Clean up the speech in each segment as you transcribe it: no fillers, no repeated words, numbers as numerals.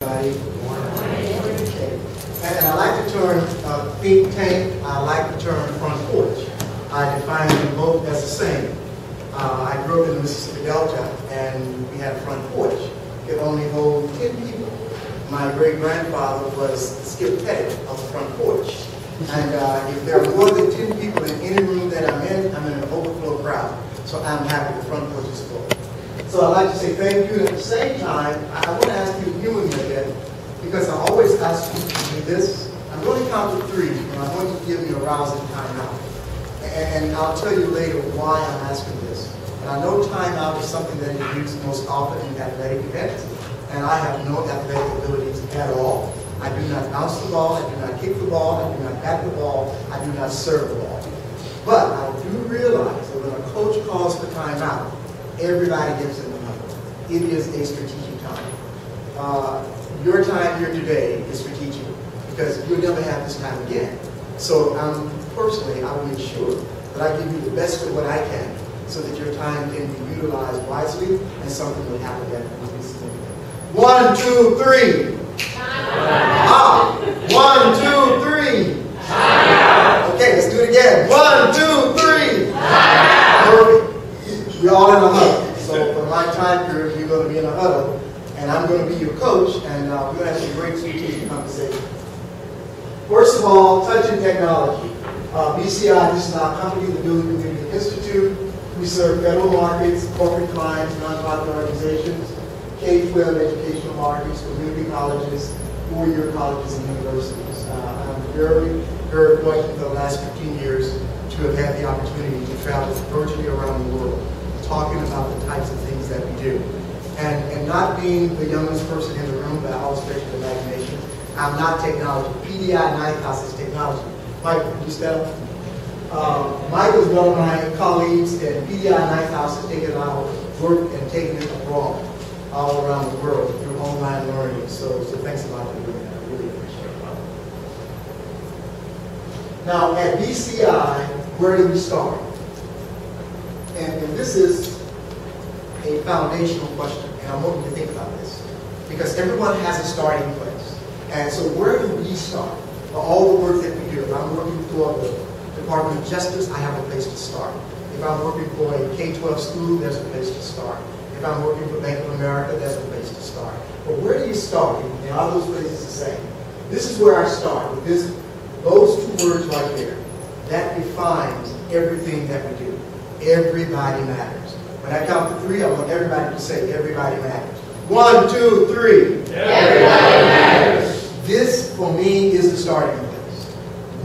Everybody. Okay. And I like the term think tank. I like the term front porch. I define them both as the same. I grew up in the Mississippi Delta, and we had a front porch. It could only hold 10 people. My great-grandfather was Skip Pettit of the front porch. And if there are more than 10 people in any room that I'm in an overflow crowd. So I'm happy the front porch is full. So I'd like to say thank you. And at the same time, I want to ask you to humor me a bit, because I always ask you to do this. I'm going to count to 3, and I'm going to give you a rousing timeout. And I'll tell you later why I'm asking this. And I know timeout is something that is used most often in athletic events, and I have no athletic abilities at all. I do not bounce the ball, I do not kick the ball, I do not bat the ball, I do not serve the ball. But I do realize that when a coach calls for timeout, everybody gets in the huddle. It is a strategic time. Your time here today is strategic because you'll never have this time again. So personally, I will make sure that I give you the best of what I can so that your time can be utilized wisely and something will happen that will be significant. 1, 2, 3. Ah, 1, 2, 3. Okay, let's do it again. 1, 2, 3. Perfect. We're all in a huddle. So for my time period, you're going to be in a huddle, and I'm going to be your coach, and we're going to have some great strategic conversation. First of all, touching technology. BCI, this is our company, the Building Community Institute. We serve federal markets, corporate clients, nonprofit organizations, K-12 educational markets, community colleges, four-year colleges, and universities. I'm very, very fortunate for the last 15 years to have had the opportunity to travel virtually around the world, talking about the types of things that we do. And not being the youngest person in the room, but I always stretch your imagination, I'm not technology. PDI Ninth House is technology. Mike, can you stand up? Mike is one of my colleagues, and PDI Ninth House has taken our work and taken it abroad, all around the world through online learning. So thanks a lot for doing that. I really appreciate it. Now, at BCI, where do we start? And this is a foundational question, and I want you to think about this, because everyone has a starting place. And so where do we start? For all the work that we do. If I'm working for the Department of Justice, I have a place to start. If I'm working for a K-12 school, there's a place to start. If I'm working for Bank of America, there's a place to start. But where do you start? And are those places the same? This is where I start, with those 2 words right there. That defines everything that we do. Everybody matters. When I count to 3, I want everybody to say, everybody matters. 1, 2, 3. Everybody matters. This, for me, is the starting place.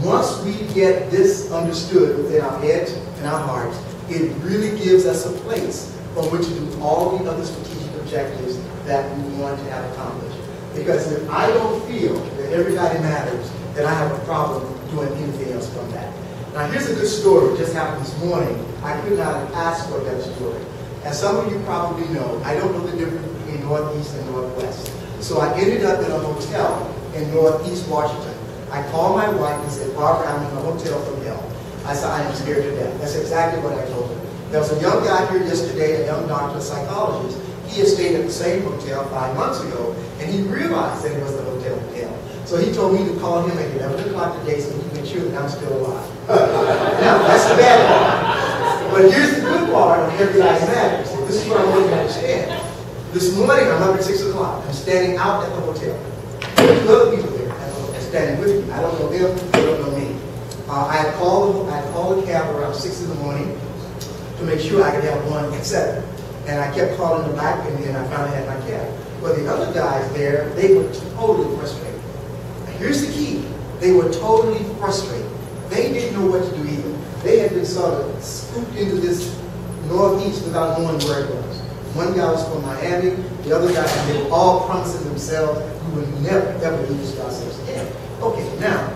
Once we get this understood within our heads and our hearts, it really gives us a place from which to do all the other strategic objectives that we want to have accomplished. Because if I don't feel that everybody matters, then I have a problem doing anything else from that. Now, here's a good story. It just happened this morning. I could not have asked for a better story. As some of you probably know, I don't know the difference between Northeast and Northwest. So I ended up in a hotel in Northeast Washington. I called my wife and said, Barbara, I'm in a hotel from hell. I said, I am scared to death. That's exactly what I told her. There was a young guy here yesterday, a young doctor of psychologist. He had stayed at the same hotel 5 months ago, and he realized that it was the hotel. So he told me to call him at 11 o'clock today so he can make sure that I'm still alive. Now, that's the bad part. But here's the good part of everybody matters. This is what I want you to understand. This morning, I'm up at 6 o'clock. I'm standing out at the hotel. There's 2 other people there standing with me. I don't know them, they don't know me. I had called a cab around 6 in the morning to make sure I could have one at 7. And I kept calling them back, and then I finally had my cab. But the other guys there, they were totally frustrated. Here's the key. They were totally frustrated. They didn't know what to do either. They had been sort of scooped into this Northeast without knowing where it was. One guy was from Miami, the other guy, they were all promising themselves we would never, ever do this to ourselves again. Okay, now,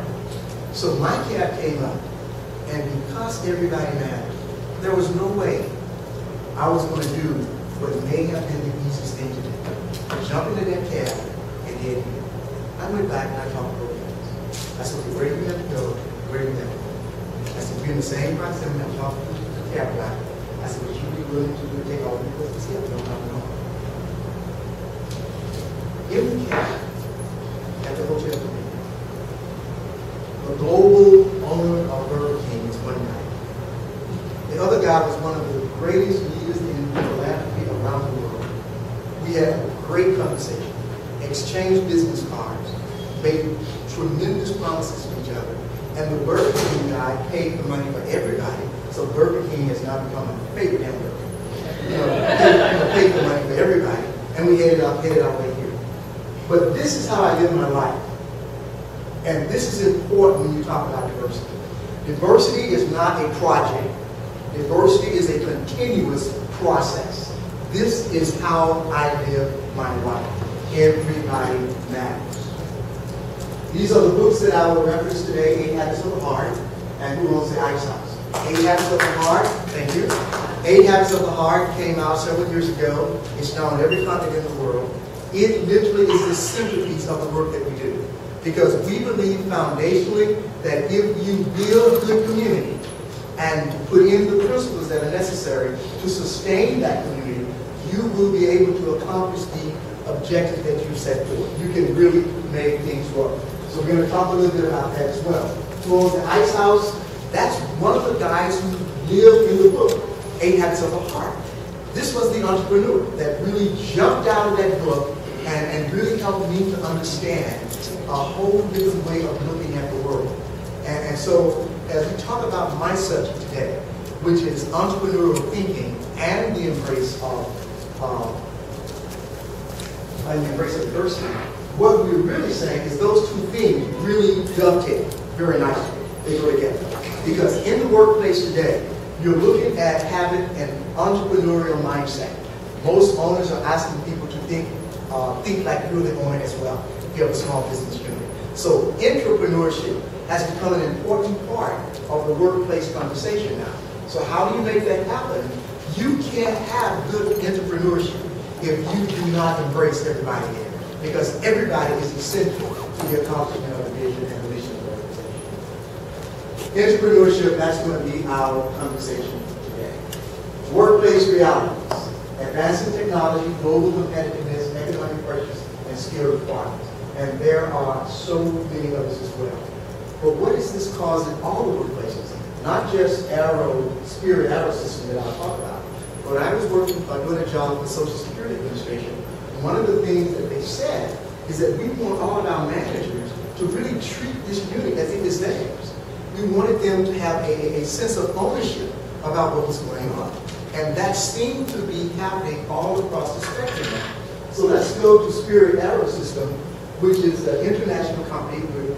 so my cab came up, and because everybody mattered, there was no way I was going to do what may have been the easiest thing to do. Jump into that cab and head here. I went back and I talked to both guys. I said, okay, where do you have to go? Where do you have to go? I said, we're in the same proximity. I talked to the cab guy. I said, would you be willing to take all the people to see? No, no, no. In the cab, global owner of Burger King is one guy. The other guy was one of the greatest leaders in philanthropy around the world. We had a great conversation, exchanged business cards, made tremendous promises to each other, and the Burger King guy paid the money for everybody, so Burger King has now become a favorite hamburger. Paid the money for everybody, and we headed out right here. But this is how I live my life. And this is important when you talk about diversity. Diversity is not a project. Diversity is a continuous process. This is how I live my life. Everybody matters. These are the books that I will reference today: 8 Habits of the Heart and Who Owns the Ice House. 8 Habits of the Heart, thank you. 8 Habits of the Heart came out several years ago. It's now on every continent in the world. It literally is the centerpiece of the work that we do. Because we believe foundationally that if you build good community and put in the principles that are necessary to sustain that community, you will be able to accomplish the objective that you set forth. You can really make things work. So we're going to talk a little bit about that as well. Who Owns the Ice House? That's one of the guys who lived in the book, 8 Habits of the Heart. This was the entrepreneur that really jumped out of that book and really helped me to understand a whole different way of looking at the world. And so, as we talk about my subject today, which is entrepreneurial thinking and the embrace of diversity, what we're really saying is those two things really dovetail very nicely. They go together. Because in the workplace today, you're looking at having an entrepreneurial mindset. Most owners are asking people to think like you're the owner as well. If you have a small business unit. So entrepreneurship has become an important part of the workplace conversation now. So how do you make that happen? You can't have good entrepreneurship if you do not embrace everybody there. Because everybody is essential to the accomplishment of the vision and the mission of the organization. Entrepreneurship, that's going to be our conversation today. Workplace realities. Advancing technology, global competitiveness, economic pressures, and skill requirements. And there are so many others as well. But what is this causing all the workplaces? Not just Spirit Arrow system that I'll talk about. When I was doing a job with the Social Security Administration, one of the things that they said is that we want all of our managers to really treat this unit as if it's theirs. We wanted them to have a sense of ownership about what was going on. And that seemed to be happening all across the spectrum now. So let's go to Spirit Arrow System, which is an international company with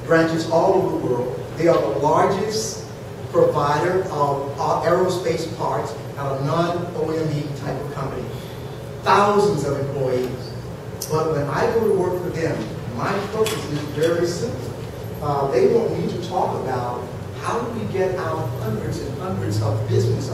branches all over the world. They are the largest provider of aerospace parts out of non-OEM type of company. Thousands of employees. But when I go to work for them, my focus is very simple. They want me to talk about how do we get our hundreds and hundreds of business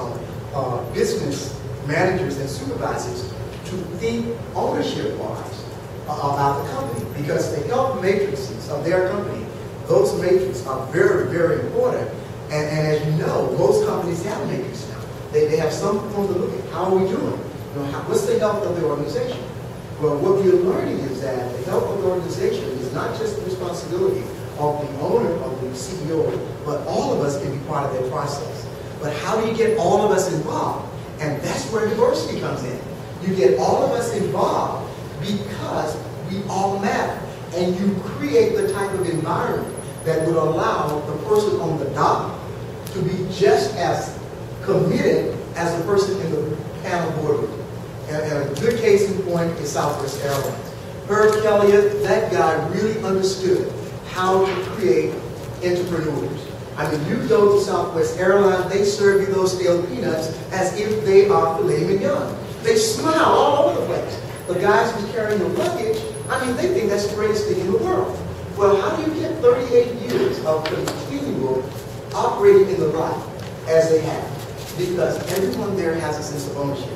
managers and supervisors to think ownership-wise about the company. Because the health matrices of their company, those matrices are very, very important. And as you know, most companies have matrices now. They have some form to look at. How are we doing? What's the health of the organization? Well, what we're learning is that the health of the organization is not just the responsibility of the owner, of the CEO, but all of us can be part of that process. But how do you get all of us involved? And that's where diversity comes in. You get all of us involved because we all matter. And you create the type of environment that would allow the person on the dock to be just as committed as the person in the panel boardroom. And a good case in point is Southwest Airlines. Herb Elliott, that guy really understood how to create entrepreneurs. I mean, you go to Southwest Airlines, they serve you those stale peanuts as if they are filet mignon. They smile all over the place. The guys who's carrying the luggage, I mean, they think that's the greatest thing in the world. Well, how do you get 38 years of continual operating in the life as they have? Because everyone there has a sense of ownership.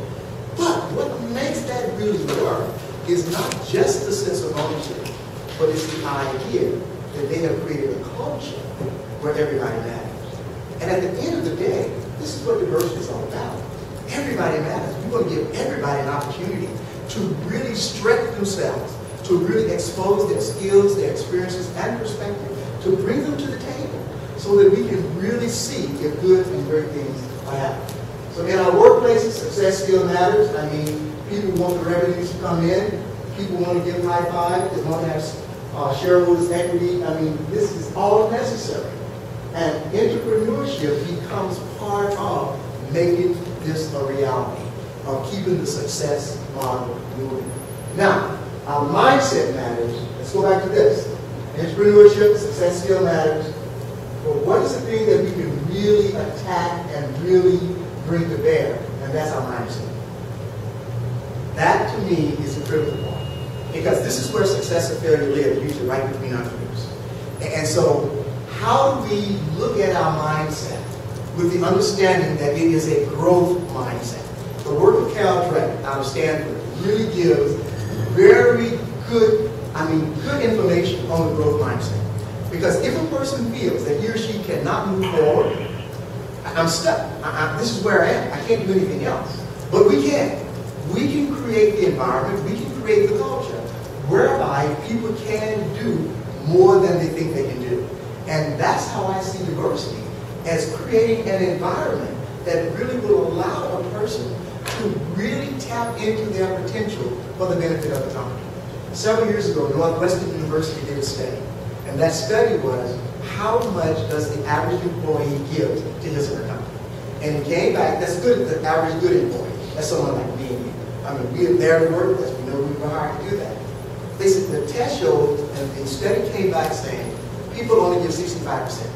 But what makes that really work is not just the sense of ownership, but it's the idea that they have created a culture where everybody matters. And at the end of the day, this is what diversity is all about. Everybody matters. We want to give everybody an opportunity to really stretch themselves, to really expose their skills, their experiences, and perspective to bring them to the table so that we can really see if good and great things are happening. So in our workplaces, success still matters. I mean, people want the revenues to come in. People want to give high five. They want to have shareholders' equity. I mean, this is all necessary. And entrepreneurship becomes part of making this a reality, of keeping the success model moving. Now, our mindset matters. Let's go back to this. Entrepreneurship, success still matters. But what is the thing that we can really attack and really bring to bear? And that's our mindset. That, to me, is the critical part. Because this is where success and failure live, usually right between our ears. And so, how do we look at our mindset with the understanding that it is a growth mindset? The work of Cal Drake out of Stanford really gives very good, good information on the growth mindset. Because if a person feels that he or she cannot move forward, I'm stuck. This is where I am. I can't do anything else. But we can. We can create the environment. We can create the culture whereby people can do more than they think they can do. And that's how I see diversity, as creating an environment that really will allow a person to really tap into their potential for the benefit of the company. Several years ago, Northwestern University did a study. And that study was, how much does the average employee give to his or her company? And it came back, that's good, the average good employee. That's someone like me and you. We are there to work with us. We know we were hired to do that. They said the test showed, and the study came back saying, people only give 65%.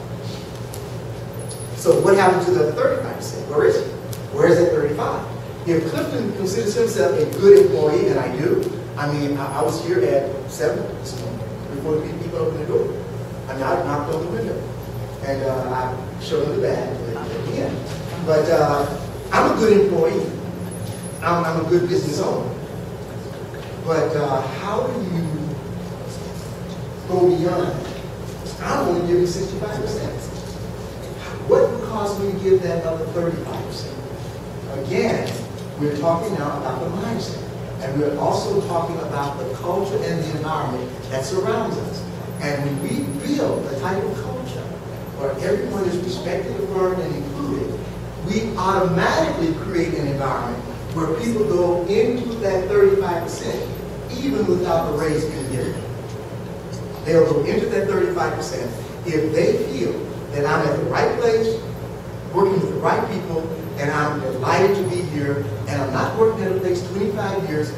So what happened to the 35%? Where is it? Where is that 35%? If Clifton considers himself a good employee, and I do, I was here at 7 this morning before the people opened the door. I knocked on the window. And I showed them the badge at the end. But I'm a good employee. I'm a good business owner. But how do you go beyond that? I'm only giving 65%. What would cause me to give that other 35%? Again, we're talking now about the mindset. And we're also talking about the culture and the environment that surrounds us. And when we build a type of culture where everyone is respected, affirmed, and included, we automatically create an environment where people go into that 35% even without the raise being given. They'll go into that 35% if they feel that I'm at the right place, working with the right people, and I'm delighted to be here, and I'm not working at a place 25 years,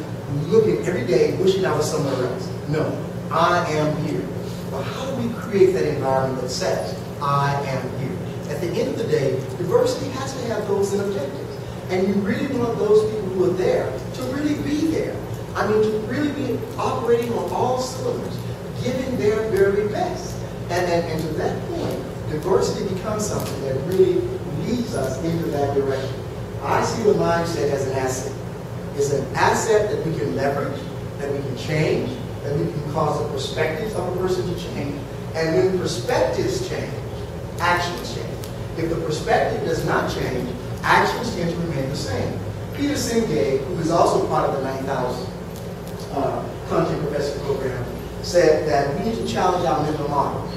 looking every day, wishing I was somewhere else. No, I am here. Well, how do we create that environment that says, I am here? At the end of the day, diversity has to have goals and objectives. And you really want those people who are there to really be there. To really be operating on all cylinders, giving their very best. And to that point, diversity becomes something that really leads us into that direction. I see the mindset as an asset. It's an asset that we can leverage, that we can change, that we can cause the perspectives of a person to change. And when perspectives change, actions change. If the perspective does not change, actions tend to remain the same. Peter Singay, who is also part of the 9,000 Content Professor Program, said that we need to challenge our mental model.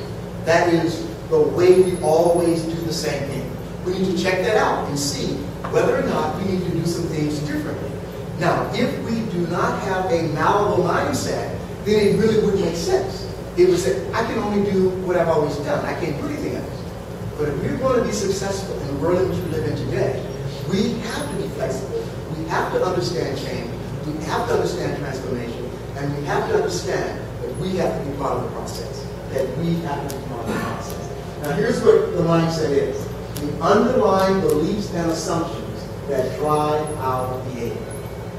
That is the way we always do the same thing. We need to check that out and see whether or not we need to do some things differently. Now, if we do not have a malleable mindset, then it really wouldn't make sense. It would say, I can only do what I've always done. I can't do anything else. But if we're going to be successful in the world in which we live in today, we have to be flexible. We have to understand change. We have to understand transformation. And we have to understand that we have to be part of the process. That we have to be part of the process. Now here's what the mindset is. The underlying beliefs and assumptions that drive our behavior.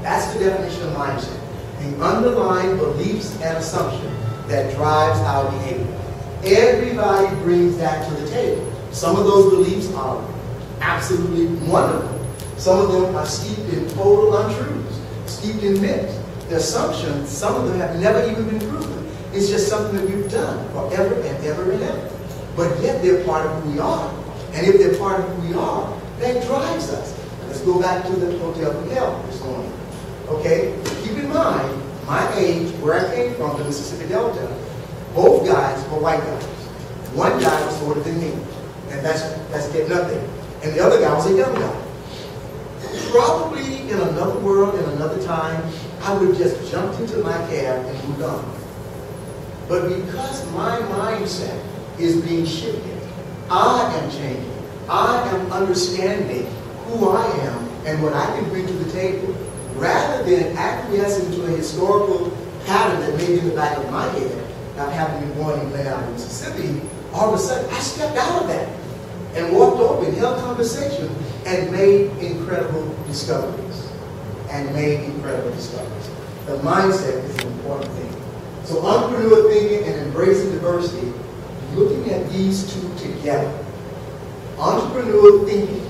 That's the definition of mindset. The underlying beliefs and assumptions that drives our behavior. Everybody brings that to the table. Some of those beliefs are absolutely wonderful. Some of them are steeped in total untruths, steeped in myths. The assumptions, some of them have never even been proven. It's just something that we've done forever and ever and ever. But yet they're part of who we are. And if they're part of who we are, that drives us. Let's go back to the Hotel for Hell this morning. Okay? Keep in mind, my age, where I came from, the Mississippi Delta, both guys were white guys. One guy was older than me, and that's getting up there. And the other guy was a young guy. Probably in another world, in another time, I would have just jumped into my cab and moved on. But because my mindset is being shifted, I am changing. I am understanding who I am and what I can bring to the table, rather than acquiescing to a historical pattern that may be in the back of my head. Now, having been born in Glen Allen, Mississippi, all of a sudden I stepped out of that and walked over and held conversation and made incredible discoveries. The mindset is an important thing. So entrepreneur thinking and embracing diversity, looking at these two together. Entrepreneur thinking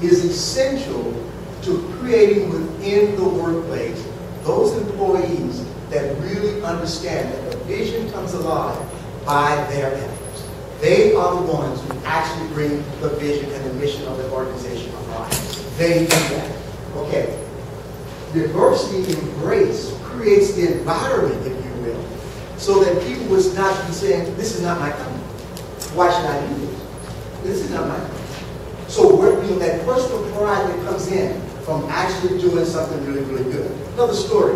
is essential to creating within the workplace those employees that really understand that the vision comes alive by their efforts. They are the ones who actually bring the vision and the mission of the organization alive. They do that. Okay. Diversity embrace creates the environment, if you will, so that people would not be saying, this is not my company. Why should I do this? This is not my company. So that personal pride that comes in from actually doing something really, really good. Another story.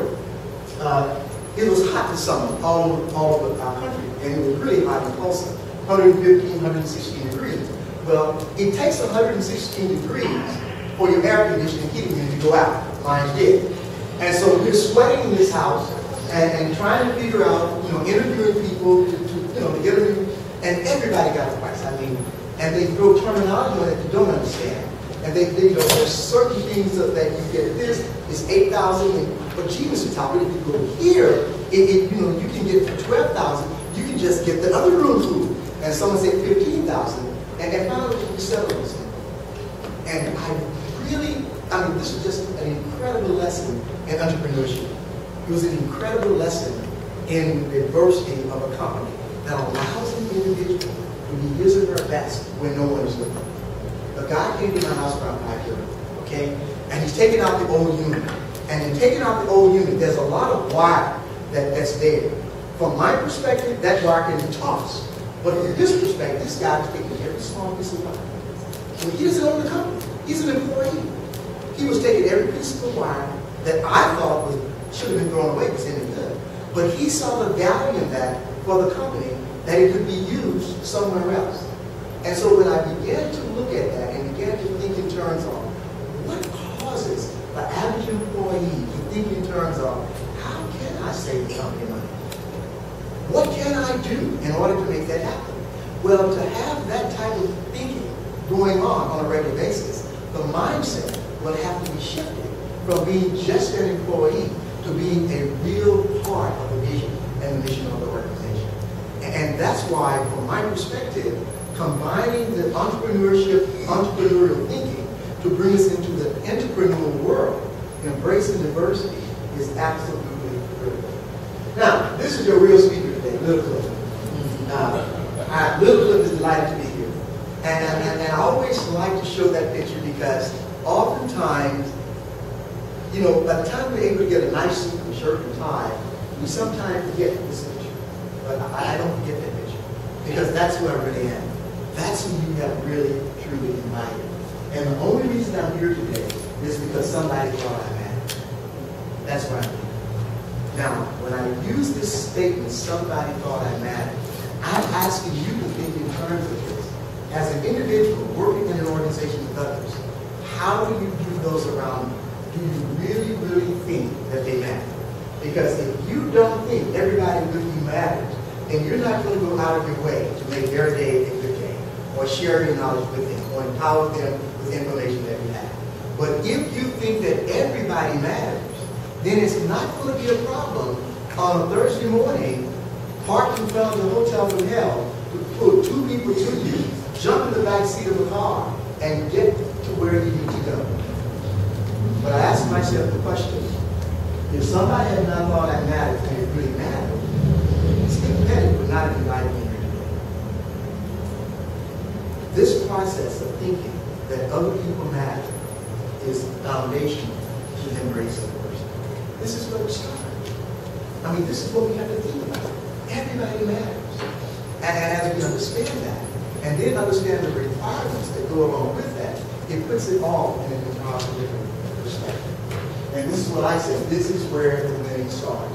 It was hot this summer all over our country, and it was really hot in Tulsa, 115, 116 degrees. Well, it takes 116 degrees for your air conditioning heating unit to go out. Mine did. And so we're sweating in this house and trying to figure out, interviewing people to get a new, and everybody got a price. And they throw terminology on it that you don't understand. And there's certain things that you get. This is 8,000, but gee, Mr. Taulbert, if you go here, you can get for 12,000. You can just get the other room food. And someone said 15,000, and finally we settled this. And this was just an incredible lesson in entrepreneurship. It was an incredible lesson in the diversity of a company that allows an individual to be his or her best when no one is looking. A guy came to my house around 5:30, okay? And he's taking out the old unit. And in taking out the old unit, there's a lot of wire that's there. From my perspective, that wire can be tossed. But from his perspective, this guy is taking every small piece of wire. And he doesn't own the company. He's an employee. He was taking every piece of the wire that I thought should have been thrown away because it wasn't good. But he saw the value in that for the company, that it could be used somewhere else. And so when I began to look at that and began to think in terms of what causes the average employee to think in terms of how can I save the company money? What can I do in order to make that happen? Well, to have that type of thinking going on a regular basis, the mindset will have to be shifted from being just an employee to being a real part of the vision and the mission of the organization. And that's why, from my perspective, combining the entrepreneurial thinking to bring us into the entrepreneurial world, embracing diversity, is absolutely critical. Now, this is your real speaker today, Little Cliff. Little Cliff is delighted to be here. And I always like to show that picture because oftentimes, by the time we're able to get a nice suit and shirt and tie, we sometimes forget this picture. But I don't forget that picture because that's who I really am. That's who you have really, truly invited. And the only reason I'm here today is because somebody thought I mattered. That's why I'm here. Now, when I use this statement, somebody thought I mattered, I'm asking you to think in terms of this. As an individual working in an organization with others, how do you view those around you? Do you really, really think that they matter? Because if you don't think everybody with you matters, then you're not going to go out of your way to make their day a good day, or share your knowledge with them, or empower them with information that you have. But if you think that everybody matters, then it's not going to be a problem on a Thursday morning, parked in front of the hotel from hell, to pull two people to you, jump in the back seat of a car, and get to where you need to go. But I ask myself the question, if somebody had not thought I mattered and it really mattered, Steve Petty would not have invited me here today. This process of thinking that other people matter is foundational to embrace the person. This is where we start. This is what we have to think about. Everybody matters. And as we understand that, and then understand the requirements that go along with that, it puts it all in an entirely different perspective. And this is what I said, this is where the winning starts.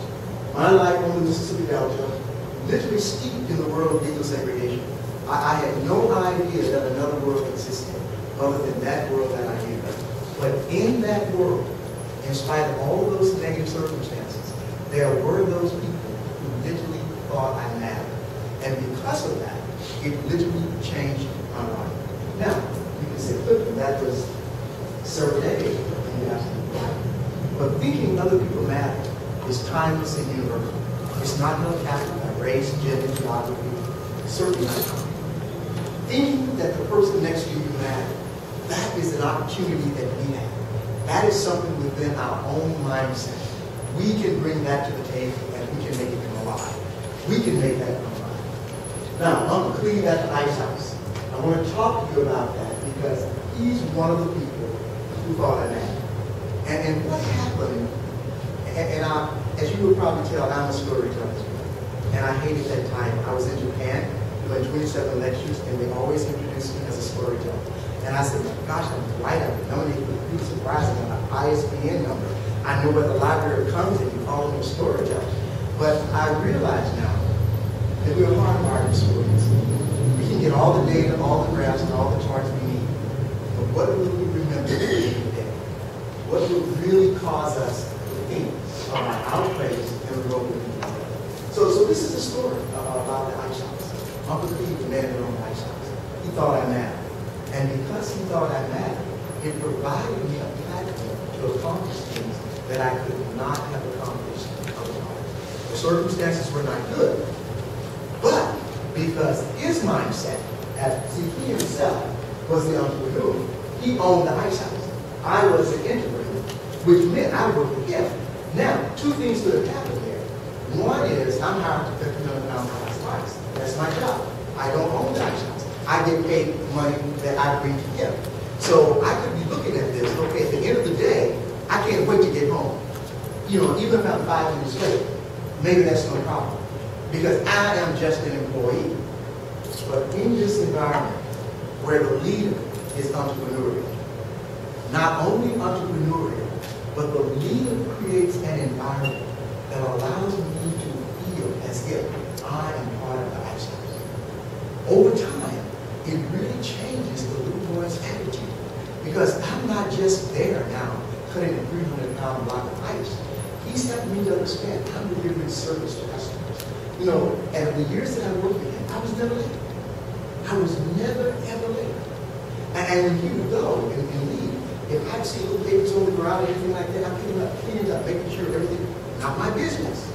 My life on the Mississippi Delta, literally steeped in the world of legal segregation. I had no idea that another world existed other than that world that I knew. But in that world, in spite of all of those negative circumstances, there were those people who literally thought I mattered. And because of that, it literally changed my life. Now, you can say, Clifton, that was several decades ago, and you're absolutely right. But thinking other people matter is timeless and universal. It's not no category by race, gender, geography, certainly not common. Thinking that the person next to you matters, that is an opportunity that we have. That is something within our own mindset. We can bring that to the table and we can make it come alive. We can make that come alive. Now, Uncle Cleve at the Ice House. I want to talk to you about that because he's one of the people who thought I mattered. And what happened, as you would probably tell, I'm a storyteller. And I hated that time. I was in Japan doing 27 lectures, and they always introduced me as a storyteller. And I said, gosh, I'm delighted. I'm nominated for the Pulitzer Surprise and an ISBN number. I know where the library comes and you call me a storyteller. But I realize now that we're hardwired stories. We can get all the data, all the graphs, and all the charts we need. But what will we remember at the end of the day? What will really cause us to think about our place and the role we play? So this is a story about the Ice House. Uncle Cleve demanded on the Ice House. He thought I mattered. And because he thought I mattered, it provided me a platform to accomplish things that I could not have accomplished otherwise. The circumstances were not good. But because his mindset, as he himself was the entrepreneur, he owned the Ice House. I was an integrator, which meant I worked with him. Now, two things could have happened there. One is I'm hired to $50 million ice. That's my job. I don't own the Ice House. I get paid money that I bring to him. So I could be looking at this, okay, at the end of the day, I can't wait to get home. You know, even if I'm 5 minutes late, maybe that's no problem. Because I am just an employee. But in this environment where the leader is entrepreneurial, not only entrepreneurial, but the leader creates an environment that allows me to feel as if I am part of the Ice House. Over time, it really changes the little boy's attitude. Because I'm not just there now, cutting a 300-pound block of ice. He's helping me to understand I'm delivering service to customers. You know, and the years that I worked with him, I was never late. I was never, ever late. And when he would go and leave, if I'd see little papers on the ground or anything like that, I'm cleaning it up, making sure everything, not my business.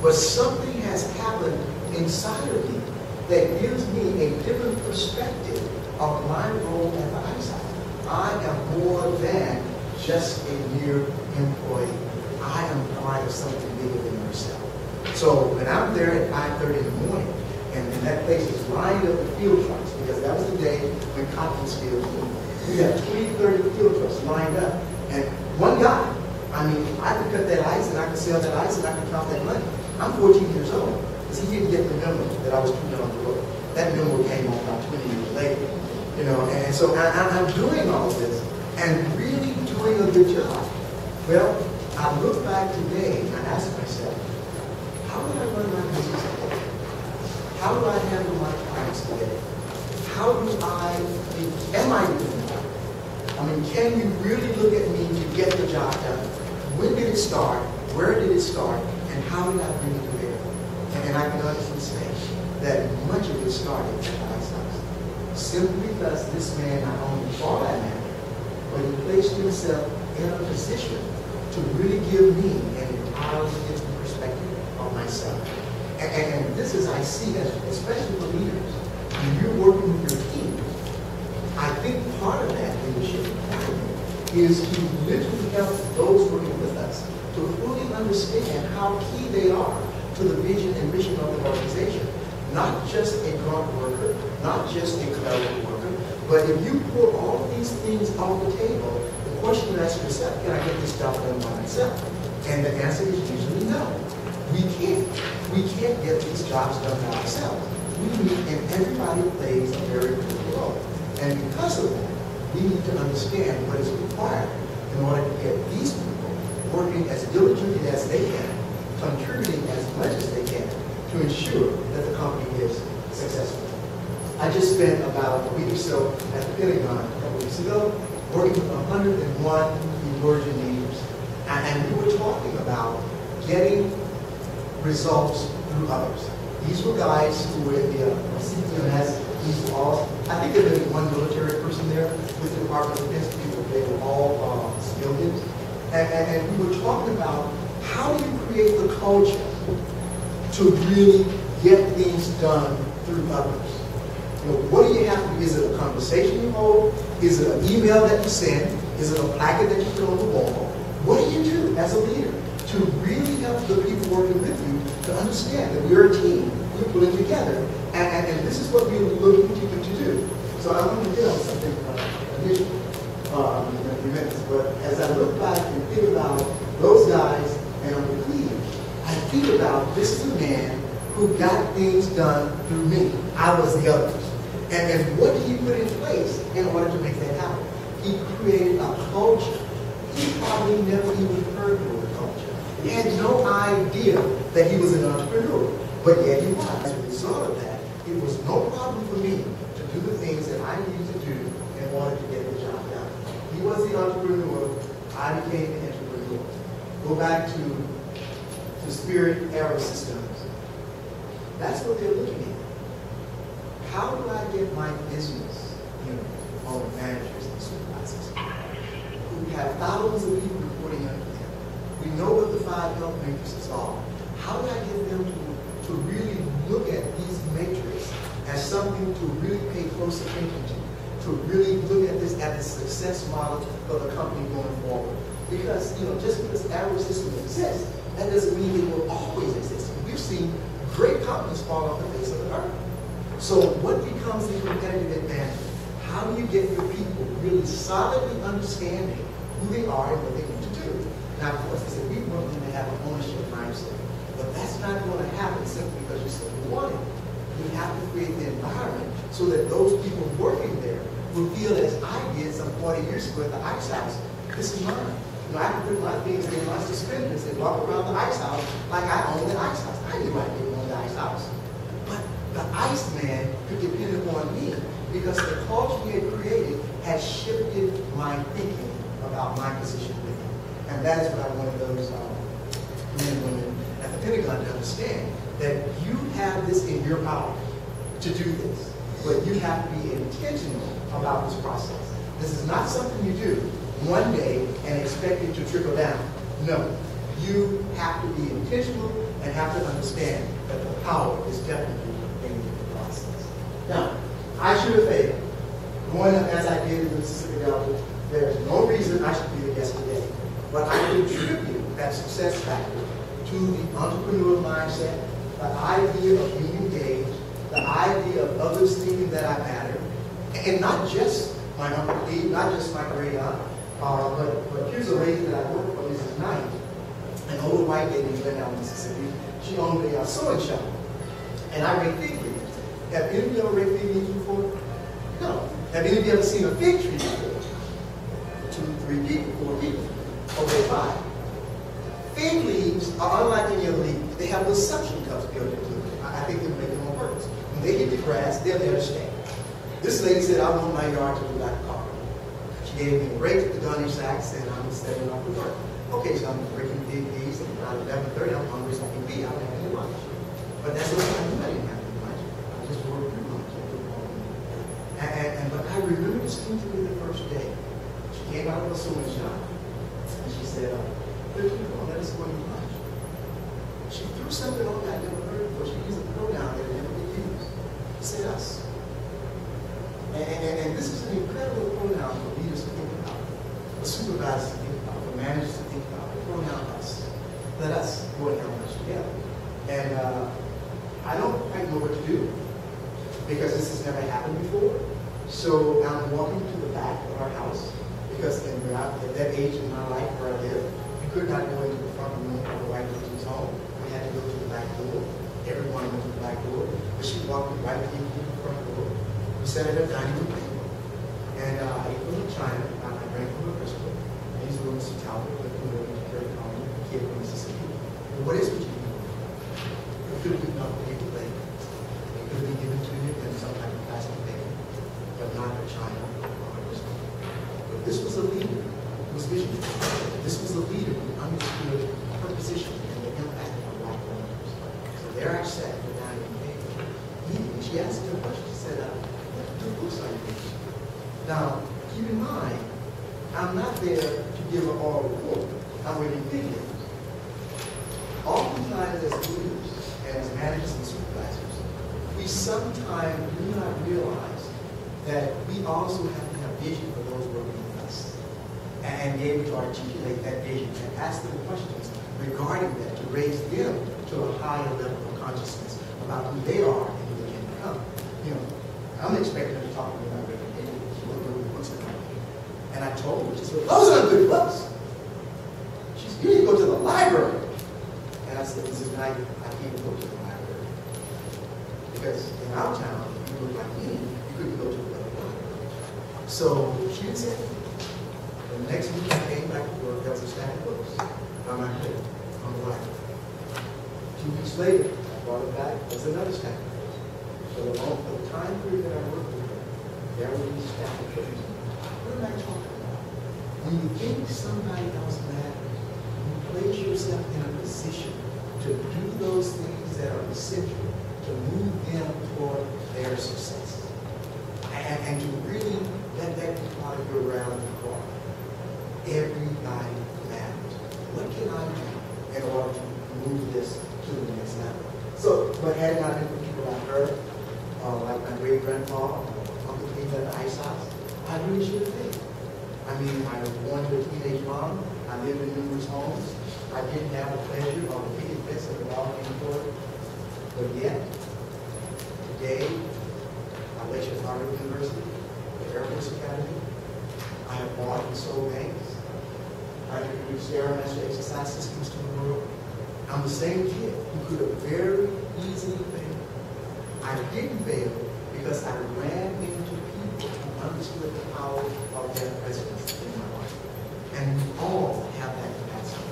But something has happened inside of me that gives me a different perspective of my role at the Ice House. I am more than just a mere employee. I am part of something bigger than myself. So when I'm there at 5:30 in the morning, and that place is lined up with field trucks, because that was the day when cotton was field. We had 20-30 field trucks lined up, and one guy, I mean, I could cut that ice, and I could sell that ice, and I could count that money. I'm 14 years old, because he didn't get the memo that I was too young to work. That memo came on about 20 years later. You know, and so I'm doing all this and really doing a good job. Well, I look back today and I ask myself, how do I run my business today? How do I handle my clients today? How do am I doing that? I mean, can you really look at me to get the job done? When did it start? Where did it start? And how did I bring it to bear? And I can honestly say that much of it started at the Ice House. Simply because this man not only thought I mattered, but he placed himself in a position to really give me an entirely different perspective of myself. And this is, I see, especially for leaders, when you're working with your team, I think part of that leadership requirement is to literally help those working with us to fully understand how key they are to the vision and mission of the organization. Not just a grunt worker, not just a clerical worker, but if you put all of these things on the table, the question you ask yourself, can I get this job done by myself? And the answer is usually no. We can't. We can't get these jobs done by ourselves. we meet and everybody plays a very critical role. And because of that, we need to understand what is required in order to get these people working as diligently as they can, contributing as much as they can to ensure that the company is successful. I just spent about a week or so at the Pentagon a couple weeks ago working with 101 emerging leaders. And we were talking about getting results through others. These were guys who were in the CPMS, these were all, I think there was one military person there with the Department of Defense people. They were all civilians. And we were talking about how do you create the culture to really get things done through others. You know, what do you have to do? Is it a conversation you hold? Is it an email that you send? Is it a placard that you put on the wall? What do you do as a leader to really help the people working with you to understand that we're a team, we're pulling together, and this is what we're looking to you to do. So I want to get on something initially in a few minutes, but as I look back and think about those guys and I'm pleased, I think about this is a man who got things done through me. I was the others. And what did he put in place in order to make that happen? He created a culture. He probably never even heard of the culture. He had no idea that he was an entrepreneur, but yet he was. As a result of that, it was no problem for me to do the things that I needed to do in order to get the job done. He was the entrepreneur. I became the entrepreneur. Go back to Spirit Aero Systems. That's what they're looking at. How do I get my business on managers and supervisors who have thousands of people reporting under them? We know what the 5 health matrices are. How do I get them to really look at these matrices as something to really pay close attention to really look at this as a success model for the company going forward? Because just because Aero Systems exists, that doesn't mean it will always exist. We've seen great companies fall off the face of the earth. So what becomes the competitive advantage? How do you get your people really solidly understanding who they are and what they need to do? Now, of course, I said we want them to have an ownership mindset. But that's not going to happen simply because you said you want it. You have to create the environment so that those people working there will feel as I did some 40 years ago at the ice house. This is mine. I can put my things in my suspenders and walk around the ice house like I own the ice house. I knew I didn't own the ice house. But the Iceman could depend upon me because the culture he had created had shifted my thinking about my position with him. And that is what I wanted those men and women at the Pentagon to understand, that you have this in your power to do this, but you have to be intentional about this process. This is not something you do one day and expect it to trickle down. No. You have to be intentional and have to understand that the power is definitely in the process. Now, I should have failed. Growing up as I did in the Mississippi Delta, there's no reason I should be the guest today. But I contribute that success factor to the entrepreneurial mindset, the idea of being engaged, the idea of others thinking that I matter, and not just my Uncle Lee, not just my great aunt, but here's a lady that I worked for, Mrs. Knight, an old white lady in Glendown, Mississippi. She owned a sewing shop. And I rake fig leaves. Have any of you ever raked fig leaves before? No. Have any of you ever seen a fig tree before? 2, 3 people, 4 people. Okay, 5. Fig leaves are unlike any other leaf. They have little suction cups built into them. I think they're making them on purpose. When they hit the grass, they're there to stay. This lady said, I want my yard to look like a carpet. She gave me a rake, the gunny sacks, and I'm setting off to work. Okay, so I'm breaking big leaves, and about 11:30, I'm hungry as I can be. I don't have any lunch. But that's what I didn't have any lunch. I just worked through lunch. But I remember distinctly the first day. She came out of a sewing shop, and she said, let us go to lunch. She threw something on that I never heard before. She used a pronoun that had never been used. She said us. And this is an incredible pronoun for leaders to think about, for supervisors to think about, for managers to think about. The pronoun us. Let us go and have lunch together. And I don't quite know what to do because this has never happened before. So I'm walking to the back of our house because at that age in my life where I live, you could not go into the front room or the white person's home. We had to go to the back door. Everyone went to the back door. But she walked me right in the front door. We sat at a dining room table. And I ate from China. I drank from a crystal. And these were Mr. Taulbert, Clifton Taulbert, kid from Mississippi. And what is what you do? It could be not people later. It could be given to you in some type of plastic thing, but not a China or a crystal. But this was a leader who was visionary. This was a leader who understood her position and the impact on black learners. So there I sat at the dining room table. And she asked me a question. She said, what books are you reading? Now, keep in mind, I'm not there to give an oral report. I'm reading videos. Oftentimes as leaders and as managers and supervisors, we sometimes do not realize that we also have to have vision for those working with us and be able to articulate that vision and ask them questions regarding that to raise them to a higher level of consciousness about who they are and who they can become. You know, I'm expecting her to talk to me about and I told her, she said, those are good books. She said, you need to go to the library. And I said, Mrs. Knight, I can't go to the library. Because in our town, if you look like me, you couldn't go to the library. So she didn't say anything. The next week I came back to work, there was a stack of books on my plate, on the library. 2 weeks later, I brought it back, there's another stack of books. So for the time period that I worked with her, there would be a stack of books. What am I talking about? When you think somebody else matters, you place yourself in a position to do those things that are essential to move them toward their success. And to really let that be part of your rally call. Everybody matters. What can I do in order to move this to the next level? So, but had it not been for people like her, like my great-grandpa, Uncle Pete at the ice house, I really should have been. I mean, I was born to a teenage mom. I lived in numerous homes. I didn't have the pleasure of the picket fence of the law court. But yet, today, I lecture at Harvard University, the Air Force Academy. I have bought and sold banks. I introduced Stairmaster exercise systems to the world. I'm the same kid who could have very easily failed. I didn't fail because I ran into people who understood the power of their presence in my life. And we all have that capacity.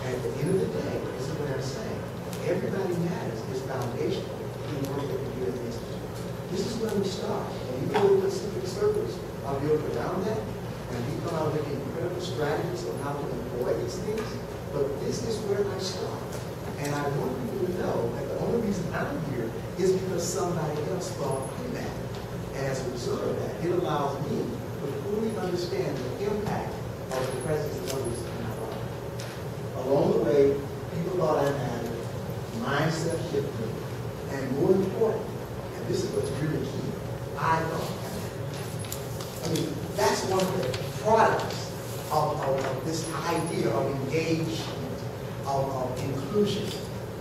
And at the end of the day, this is what I'm saying, everybody matters is foundational in the work that we do as an institute. This is where we start. And you go to Pacific Circles, I'll build around that, and we come out with incredible strategies on how to employ these things. But this is where I start. And I want people to know that the only reason I'm here is because somebody else thought I mattered. And as a result of that, it allows me to fully understand the impact of the presence of others in my life. Along the way, people thought I mattered, mindset shifted, and more important, and this is what's really key, I thought I mattered. I mean, that's one of the products of this idea of engagement, of inclusion.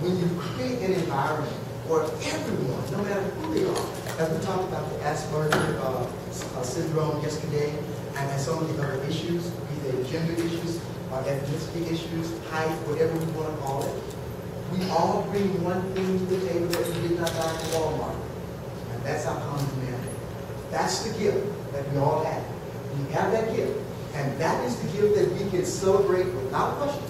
When you create an environment where everyone, no matter who they are, as we talked about the Asperger syndrome yesterday, and some of the other issues, be they gender issues, ethnicity issues, height, whatever we want to call it, we all bring one thing to the table that we did not buy at Walmart. And that's our common humanity. That's the gift that we all have. We have that gift. And that is the gift that we can celebrate without question.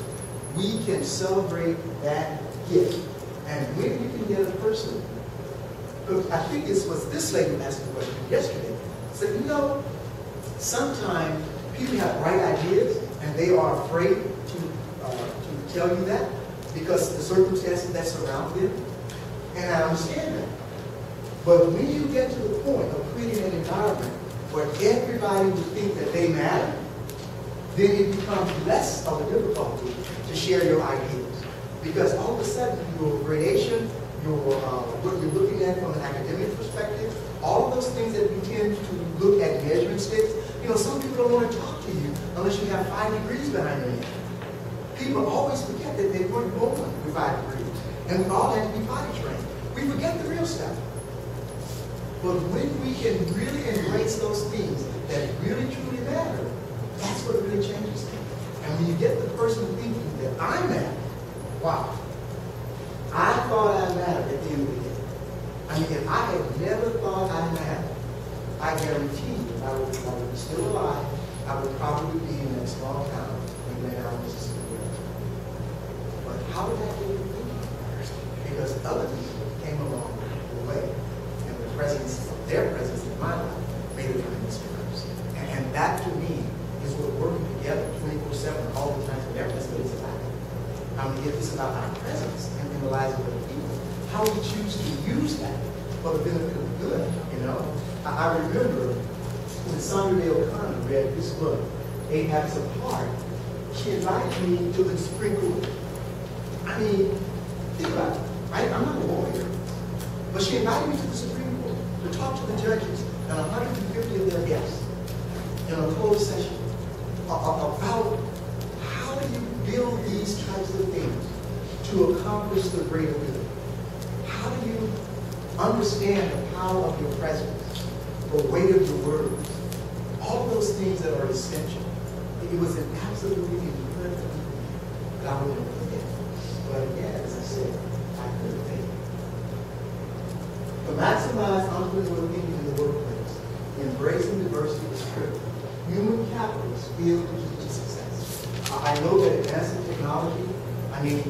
We can celebrate that gift. And when you can get a person, I think this was this lady who asked the question yesterday, said, you know, sometimes people have bright ideas and they are afraid to tell you that because the circumstances that surround them. And I understand that. But when you get to the point of creating an environment where everybody would think that they matter, then it becomes less of a difficulty to share your ideas. Because all of a sudden, your gradation, what you're looking at from an academic perspective, all of those things that we tend to look at measuring sticks, you know, some people don't want to talk to you unless you have 5 degrees behind your name. People always forget that they weren't born with 5 degrees. And we all had to be potty trained. We forget the real stuff. But when we can really embrace those things that really truly matter, that's what really changes things. And when you get the person thinking that I matter, wow, I thought I mattered at the end of the day. I mean, if I had never thought I had, I guarantee you I would be still alive. I would probably be in that small town in Glen Mississippi. But how did that get me thinking? Because other people came along the way, and the presence, their presence in my life made a tremendous difference. And that to me is what working together 24/7 all the time for their presence is about. I mean, it's about our presence in the lives of other people. How we choose to use that for the benefit of the good, you know? I remember when Sandra Day O'Connor read this book, 8 Habits of Heart, she invited me to the Supreme Court. I mean, think about it, right? I'm not a lawyer, but she invited me to the Supreme Court to talk to the judges and 150 of their guests in a closed session about how do you build these types of things to accomplish the greater good. How do you understand the power of your presence, the weight of your words, all those things that are essential. It was an absolutely incredible thing that I would never forget. But again, as I said, I couldn't take it. To maximize entrepreneurial thinking in the workplace, embracing diversity is critical. Human capital is field to success. I know that advancing technology, I mean,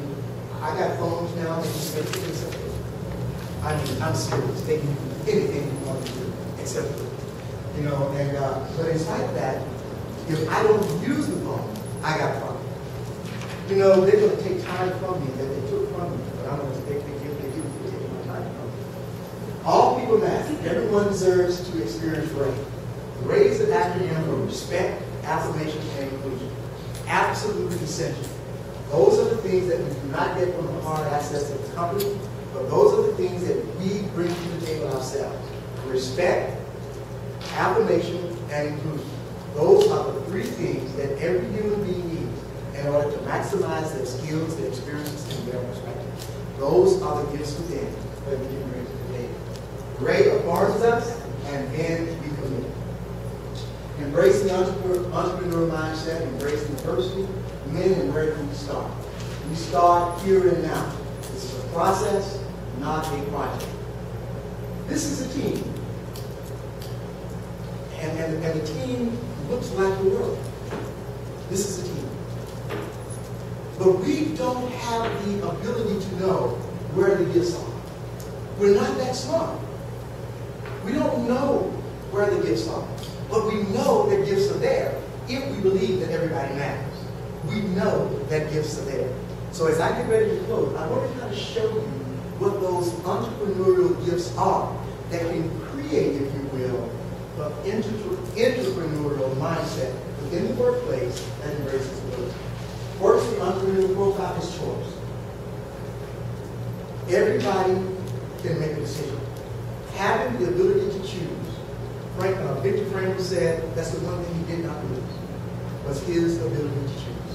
I got phones now that just make things simple. I mean, I'm serious. They can do anything you want to do, except for, you know, and, but in spite of that, if I don't use the phone, I got a problem. You know, they're going to take time from me that they took from me, but I'm going to take the gift they give me for taking my time from me. All people matter. Everyone deserves to experience RAID. RAID is an acronym for respect, affirmation, and inclusion. Absolutely essential. Those are the things that we do not get from the hard assets of the company, but those are the things that we bring to the table ourselves. Respect, affirmation, and inclusion. Those are the 3 things that every human being needs in order to maximize their skills, their experiences, and their perspective. Those are the gifts within that we can bring to the table. RAID affirms us, and then we commit. Embracing the entrepreneurial mindset, embracing diversity, when and where do we start? We start here and now. This is a process, not a project. This is a team. And the team looks like the world. This is a team. But we don't have the ability to know where the gifts are. We're not that smart. We don't know where the gifts are. But we know that gifts are there if we believe that everybody matters. We know that gifts are there. So as I get ready to close, I want to kind of show you what those entrepreneurial gifts are that can create, if you will, an entrepreneurial mindset within the workplace that embraces ability. First, the entrepreneurial profile is choice. Everybody can make a decision. Having the ability to choose. Victor Frankl said that's the one thing he did not lose, was his ability to choose.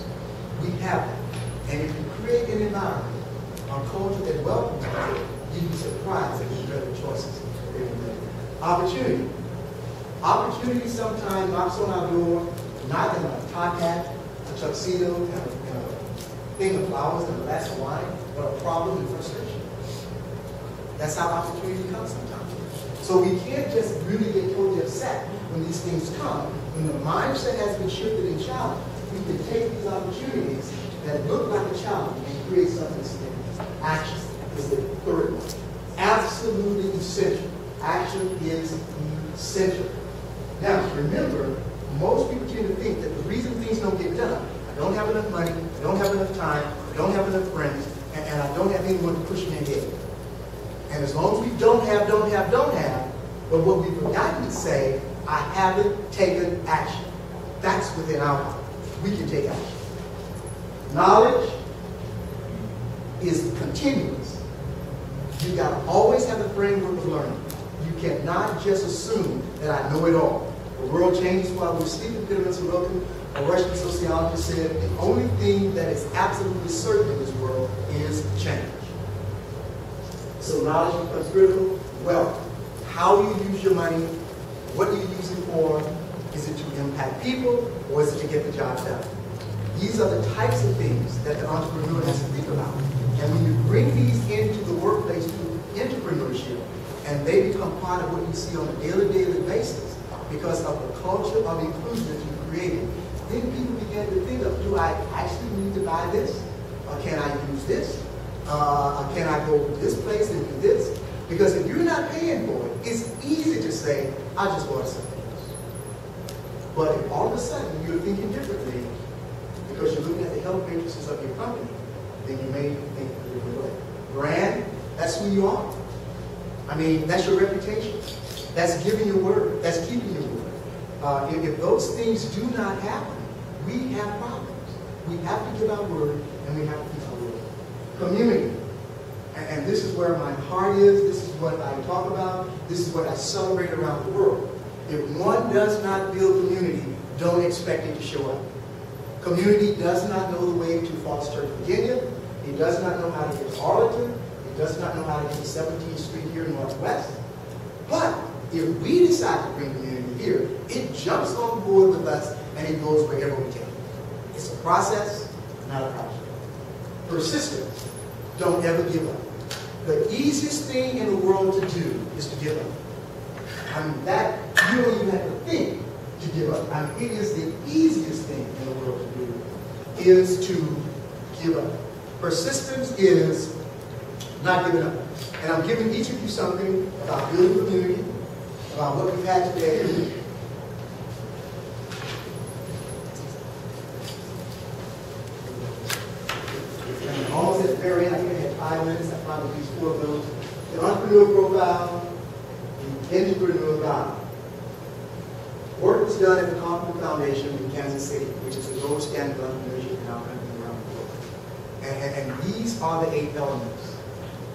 We have that. And if you create an environment, a culture that welcomes you, you'd be surprised at the better choices that they will make. Opportunity. Opportunity sometimes knocks on our door, not in a top hat, a tuxedo, and a thing of flowers and a glass of wine, but a problem and frustration. That's how opportunity comes sometimes. So we can't just really get totally upset when these things come. When the mindset has been shifted and challenged, we can take these opportunities that look like a challenge and create something significant. Action is the third one. Absolutely essential. Action is essential. Now, remember, most people tend to think that the reason things don't get done, I don't have enough money, I don't have enough time, I don't have enough friends, and I don't have anyone to push me ahead. And as long as we don't have, but what we've forgotten to say, I haven't taken action. That's within our power. We can take action. Knowledge is continuous. You've got to always have a framework of learning. You cannot just assume that I know it all. The world changes while we're sleeping. Peter Sorokin, a Russian sociologist, said the only thing that is absolutely certain in this world is change. So knowledge becomes critical. Wealth. How do you use your money? What do you use it for? Is it to impact people, or is it to get the job done? These are the types of things that the entrepreneur has to think about. And when you bring these into the workplace to entrepreneurship, and they become part of what you see on a daily basis because of the culture of inclusion that you've created, then people begin to think of, do I actually need to buy this? Or can I use this? Or can I go to this place and do this? Because if you're not paying for it, it's easy to say, I'll just order something else. But if all of a sudden you're thinking differently, because you're looking at the health matrices of your company, then you may think a different way. Brand, that's who you are. I mean, that's your reputation. That's giving your word. That's keeping your word. If those things do not happen, we have problems. We have to give our word, and we have to keep our word. Community. And this is where my heart is. This is what I talk about. This is what I celebrate around the world. If one does not build community, don't expect it to show up. Community does not know the way to Falls Church, Virginia. It does not know how to get to Arlington. It does not know how to get to 17th Street here in Northwest. But if we decide to bring community here, it jumps on board with us and it goes wherever we take it. It's a process, not a project. Persistence. Don't ever give up. The easiest thing in the world to do is to give up. I mean, that you don't even have to think to give up. I mean, it is the easiest thing in the world to do is to give up. Persistence is not giving up. And I'm giving each of you something about building community, about what we've had today. And almost at the very end, I think I had 5 minutes. I probably used 4 of those. The entrepreneur profile, the entrepreneur guide. Work was done at the Clifton Foundation in Kansas City, which is the gold standard of entrepreneurship in our country and around the world. And these are the 8 elements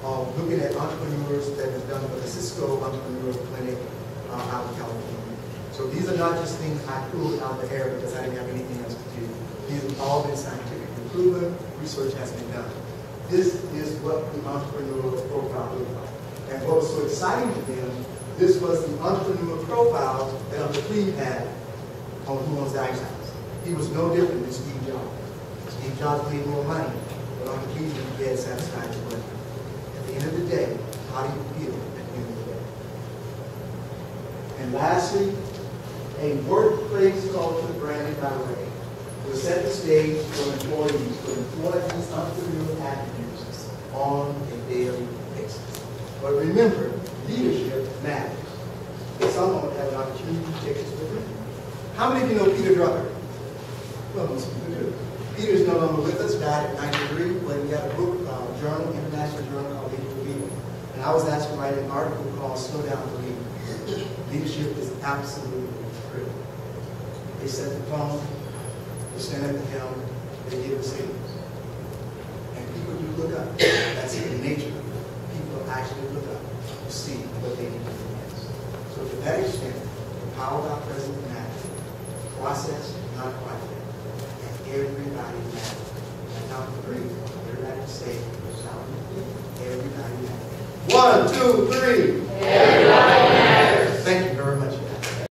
of looking at entrepreneurs that was done by the Cisco Entrepreneur Clinic out in California. So these are not just things I pulled out of the air because I didn't have anything else to do. These have all been scientifically proven. Research has been done. This is what the entrepreneur profile looks like. And what was so exciting to them, this was the entrepreneur profile that Uncle Cleve had on Who Owns the Ice House. He was no different than Steve Jobs. Steve Jobs made more money, but Uncle Cleve was dead satisfied with money. At the end of the day, how do you feel at the end of the day? And lastly, a workplace culture branded by Ray will set the stage for employees to employ these entrepreneurial attributes on a daily basis. But remember, leadership matters. Someone would have an opportunity to take this with me. How many of you know Peter Drucker? Well, most people do. Peter is no longer with us, died at 93, but he had a book, journal, international journal called Leader. And I was asked to write an article called Slow Down to Lead. Leadership is absolutely critical. They set the tone, they stand at the helm, they give the signals. And people do look up. That's in nature. People actually look up to see what they need to do next. So to that extent, the power of our present matters. Process, not project. And everybody matters. And now for 3, everybody say, everybody matters. 1, 2, 3.